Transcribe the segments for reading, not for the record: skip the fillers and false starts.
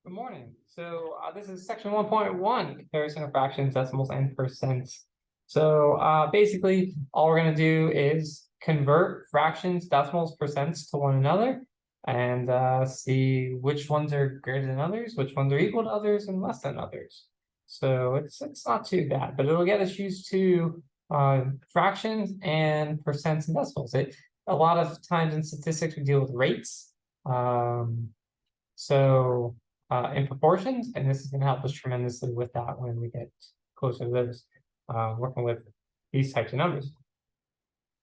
Good morning. This is section 1.1, comparison of fractions, decimals, and percents. Basically, all we're going to do is convert fractions, decimals, percents to one another and see which ones are greater than others, which ones are equal to others, and less than others. So it's not too bad, but it'll get us used to fractions and percents and decimals. A lot of times in statistics, we deal with rates. In proportions, and this is going to help us tremendously with that when we get closer to those, working with these types of numbers.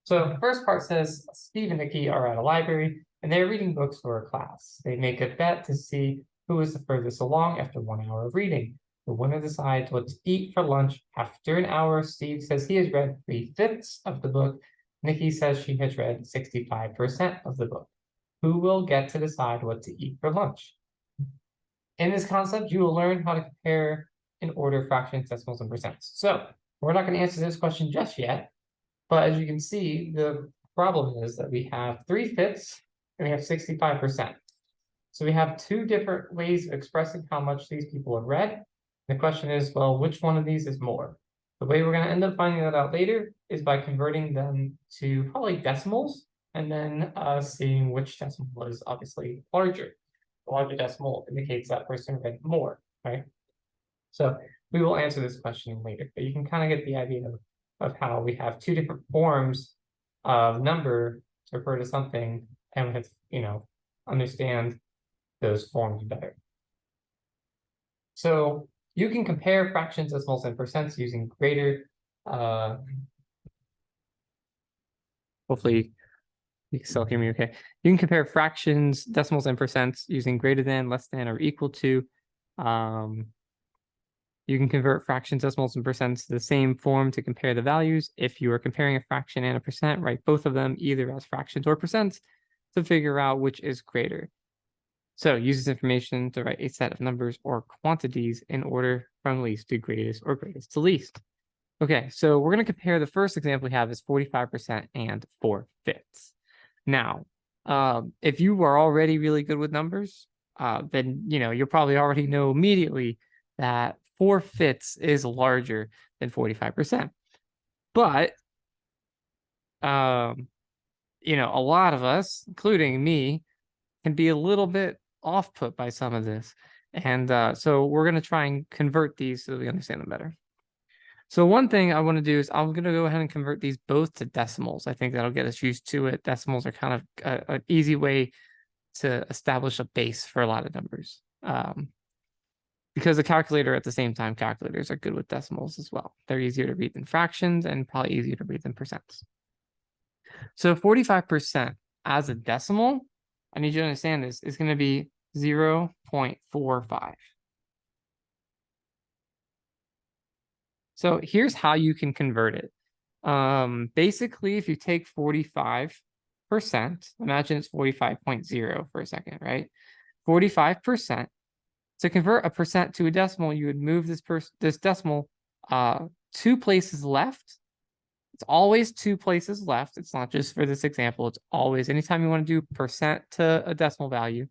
So the first part says Steve and Nikki are at a library and they're reading books for a class. They make a bet to see who is the furthest along after 1 hour of reading. The winner decides what to eat for lunch. After an hour, Steve says he has read 3/5 of the book. Nikki says she has read 65% of the book. Who will get to decide what to eat for lunch? In this concept, you will learn how to compare in order fractions, decimals, and percents. So we're not going to answer this question just yet, but as you can see, the problem is that we have 3/5 and we have 65%. So we have two different ways of expressing how much these people have read. The question is, well, which one of these is more? The way we're going to end up finding that out later is by converting them to probably decimals and then seeing which decimal is obviously larger. The larger decimal indicates that person read more, right? So we will answer this question later, but you can kind of get the idea of how we have two different forms of number to refer to something, and we have to, understand those forms better. So you can compare fractions, decimals, and percents using greater. Hopefully you can still hear me okay. You can compare fractions, decimals, and percents using greater than, less than, or equal to. You can convert fractions, decimals, and percents to the same form to compare the values. If you are comparing a fraction and a percent, write both of them either as fractions or percents to figure out which is greater. So use this information to write a set of numbers or quantities in order from least to greatest or greatest to least. Okay, so we're going to compare the first example we have is 45% and 4/5. Now, if you are already really good with numbers, then you'll probably already know immediately that 4/5 is larger than 45%. But a lot of us, including me, can be a little bit off-put by some of this. And so we're going to try and convert these so that we understand them better. So one thing I want to do is I'm going to go ahead and convert these both to decimals. I think that'll get us used to it. Decimals are kind of an easy way to establish a base for a lot of numbers. Because the calculator, at the same time, calculators are good with decimals as well. They're easier to read than fractions and probably easier to read than percents. So 45% as a decimal, I need you to understand this, is going to be 0.45. So here's how you can convert it. Basically, if you take 45%, imagine it's 45.0 for a second, right? 45%. To convert a percent to a decimal, you would move this decimal 2 places left. It's always 2 places left. It's not just for this example. It's always, anytime you want to do percent to a decimal value,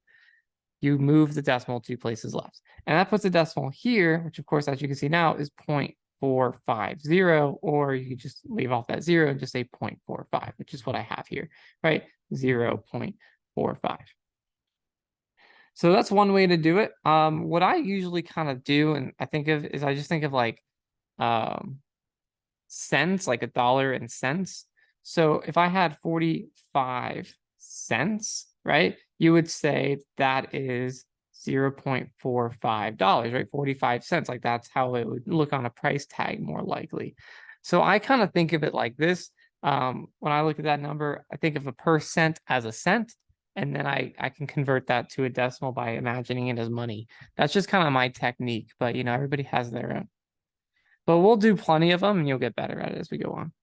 you move the decimal 2 places left. And that puts the decimal here, which of course, as you can see now, is 0.450, or you could just leave off that 0 and just say 0.45, which is what I have here, right? 0.45. So that's one way to do it. What I usually kind of do, and I just think of like cents, like $1 and cents. So if I had 45 cents, right, you would say that is $0.45, right? 45 cents, like that's how it would look on a price tag more likely. So I kind of think of it like this. When I look at that number, I think of a percent as a cent. And then I can convert that to a decimal by imagining it as money. That's just kind of my technique, but everybody has their own. But we'll do plenty of them and you'll get better at it as we go on.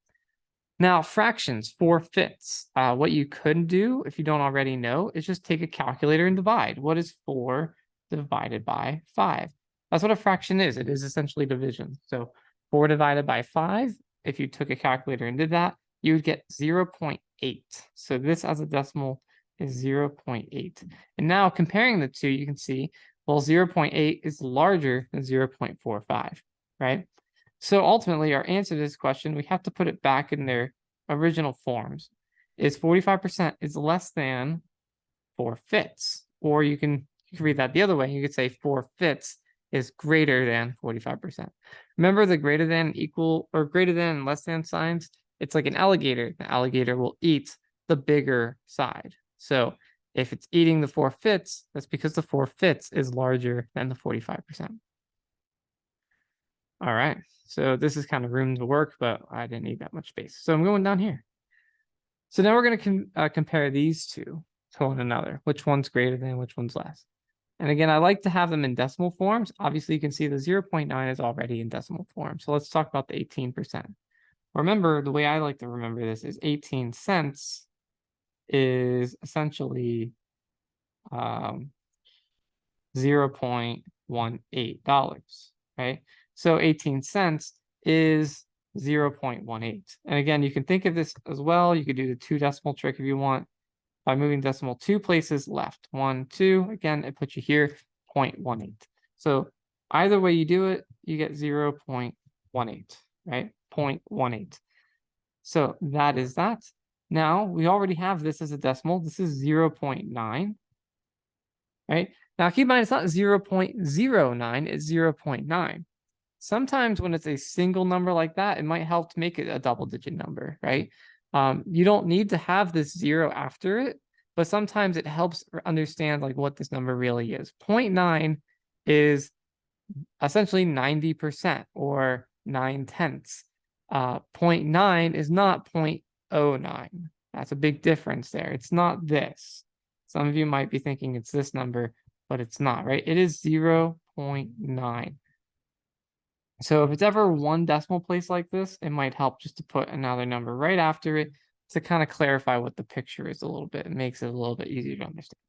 Now, fractions, 4/5. What you could do, if you don't already know, is just take a calculator and divide. What is 4 divided by 5? That's what a fraction is. It is essentially division. So 4 divided by 5, if you took a calculator and did that, you would get 0.8. So this as a decimal is 0.8. And now comparing the two, you can see Well, 0.8 is larger than 0.45, right? So ultimately, our answer to this question, we have to put it back in their original forms. Is 45% is less than 4/5. Or you can read that the other way. You could say 4/5 is greater than 45%. Remember the greater than, equal, or greater than and less than signs? It's like an alligator. The alligator will eat the bigger side. So if it's eating the 4/5, that's because the 4/5 is larger than the 45%. All right, so this is kind of room to work, but I didn't need that much space. So I'm going down here. So now we're going to compare these two to one another. Which one's greater than, which one's less? And again, I like to have them in decimal forms. Obviously, you can see the 0.9 is already in decimal form. So let's talk about the 18%. Remember, the way I like to remember this is 18 cents is essentially $0.18, right? So 18 cents is 0.18. And again, you can think of this as well. You could do the 2 decimal trick if you want by moving decimal 2 places left. 1, 2. Again, it puts you here, 0.18. So either way you do it, you get 0.18, right? 0.18. So that is that. Now we already have this as a decimal. This is 0.9, right? Now keep in mind, it's not 0.09, it's 0.9. Sometimes when it's a single number like that, it might help to make it a double-digit number, right? You don't need to have this 0 after it, but sometimes it helps understand like what this number really is. 0.9 is essentially 90% or 9/10. 0.9 is not 0.09. That's a big difference there. It's not this. Some of you might be thinking it's this number, but it's not, right? It is 0.9. So if it's ever one decimal place like this, it might help just to put another number right after it to kind of clarify what the picture is a little bit. It makes it a little bit easier to understand.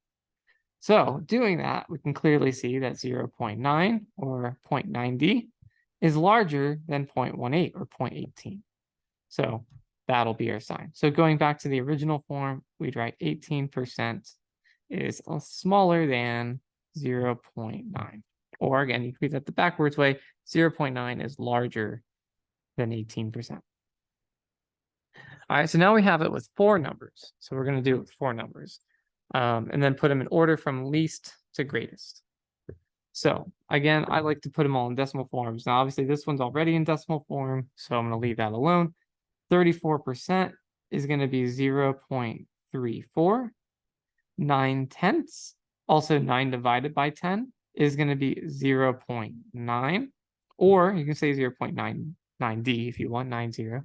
So doing that, we can clearly see that 0.9 or 0.9D is larger than 0.18 or 0.18. So that'll be our sign. So going back to the original form, we'd write 18% is smaller than 0.9. Or again, you can read that the backwards way, 0.9 is larger than 18%. All right, so now we have it with 4 numbers. So we're going to do it with 4 numbers. And then put them in order from least to greatest. So again, I like to put them all in decimal forms. Now, obviously, this one's already in decimal form, so I'm going to leave that alone. 34% is going to be 0.34. 9/10, also 9 divided by 10, is going to be 0.9. Or you can say 0.99D if you want, 90.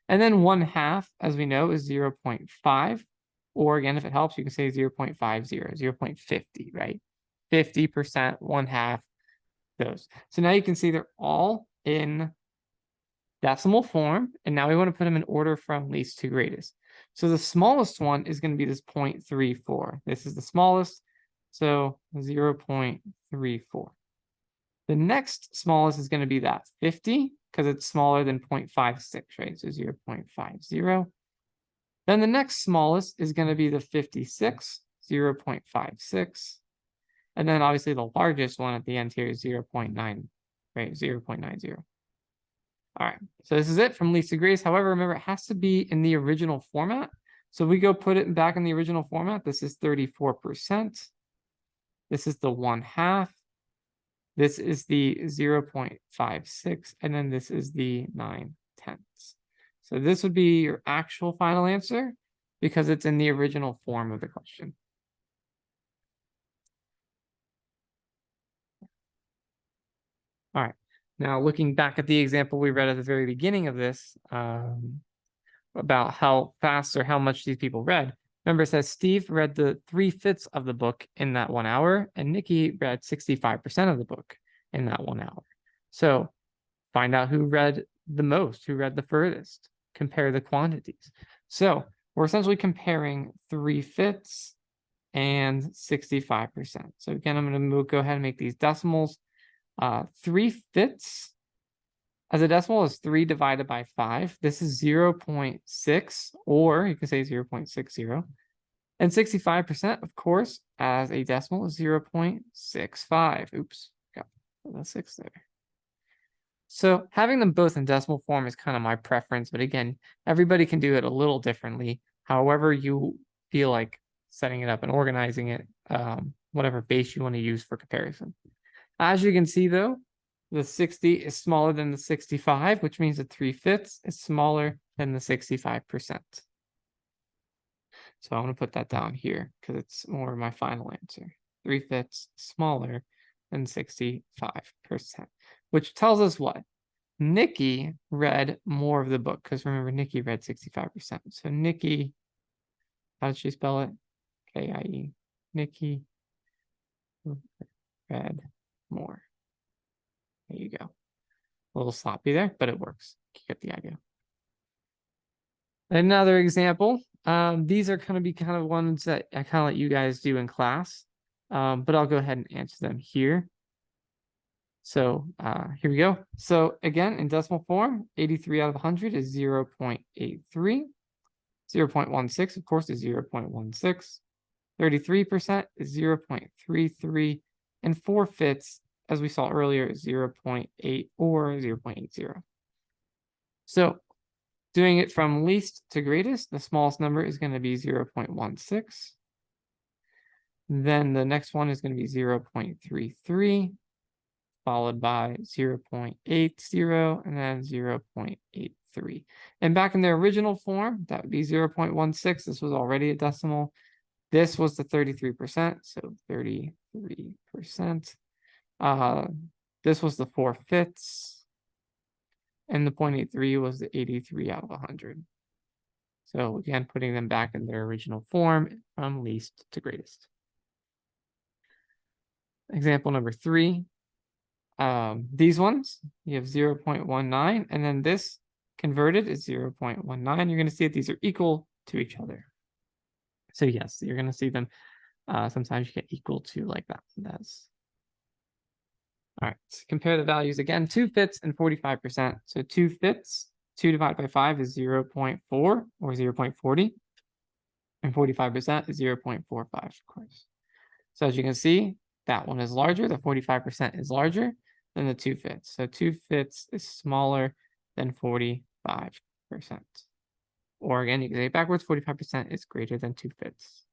And then 1/2, as we know, is 0.5. Or again, if it helps, you can say 0.50, 0.50, right? 50%, 1/2, those. So now you can see they're all in decimal form. And now we want to put them in order from least to greatest. So the smallest one is going to be this 0.34. This is the smallest. So 0.34. The next smallest is going to be that 50 because it's smaller than 0.56, right? So 0.50. Then the next smallest is going to be the 56, 0.56. And then obviously the largest one at the end here is 0.9, right? 0.90. All right, so this is it from least to greatest. However, remember, it has to be in the original format. So if we go put it back in the original format, this is 34%. This is the 1/2. This is the 0.56. And then this is the 9/10. So this would be your actual final answer because it's in the original form of the question. All right. Now, looking back at the example we read at the very beginning of this, about how fast or how much these people read. Remember, it says Steve read the 3/5 of the book in that 1 hour, and Nikki read 65% of the book in that 1 hour. So find out who read the most, who read the furthest, compare the quantities. So we're essentially comparing 3/5 and 65%. So again, I'm going to go ahead and make these decimals. 3/5 as a decimal is 3 divided by 5. This is 0.6, or you can say 0.60. And 65%, of course, as a decimal is 0.65. Oops, got the 6 there. So having them both in decimal form is kind of my preference, but again, everybody can do it a little differently. However you feel like setting it up and organizing it, whatever base you want to use for comparison. As you can see though, the 60 is smaller than the 65, which means the 3/5 is smaller than the 65%. So I'm going to put that down here because it's more my final answer. 3/5 smaller than 65%, which tells us what? Nikki read more of the book because remember, Nikki read 65%. So Nikki, how did she spell it? K-I-E. Nikki read more. There you go. A little sloppy there, but it works. You get the idea. Another example. These are going to be kind of ones that I kind of let you guys do in class, but I'll go ahead and answer them here. So here we go. So again, in decimal form, 83 out of 100 is 0.83. 0.16, of course, is 0.16. 33% is 0.33. And 4/5, as we saw earlier, is 0.8 or 0.80. So doing it from least to greatest, the smallest number is going to be 0.16. Then the next one is going to be 0.33, followed by 0.80, and then 0.83. And back in their original form, that would be 0.16. This was already a decimal. This was the 33%, so 33%. This was the 4/5. And the 0.83 was the 83 out of 100. So again, putting them back in their original form from least to greatest. Example number 3. These ones, you have 0.19, and then this converted is 0.19. You're going to see that these are equal to each other. So yes, you're going to see them. Sometimes you get equal to like that. That's all right. So compare the values again. 2/5 and 45%. So 2/5, 2 divided by 5 is 0.4 or 0.40. And 45% is 0.45, of course. So as you can see, that one is larger. The 45% is larger than the 2/5. So 2/5 is smaller than 45%. Or again, you can say it backwards, 45% is greater than 2/5.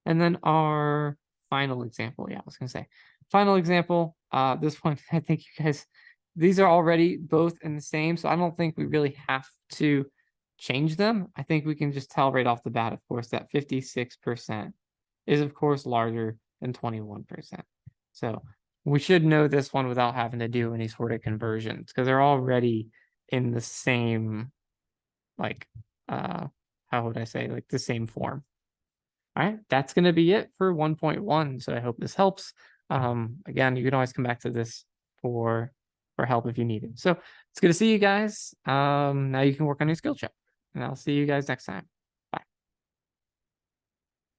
And then our final example, yeah, I was gonna say, final example, this one, I think you guys, these are already both in the same, so I don't think we really have to change them. I think we can just tell right off the bat, of course, that 56% is of course larger than 21%. So we should know this one without having to do any sort of conversions because they're already in the same, like, how would I say, like the same form. All right, that's going to be it for 1.1. So I hope this helps. Again, you can always come back to this for help if you need it. So it's good to see you guys. Now you can work on your skill check, and I'll see you guys next time.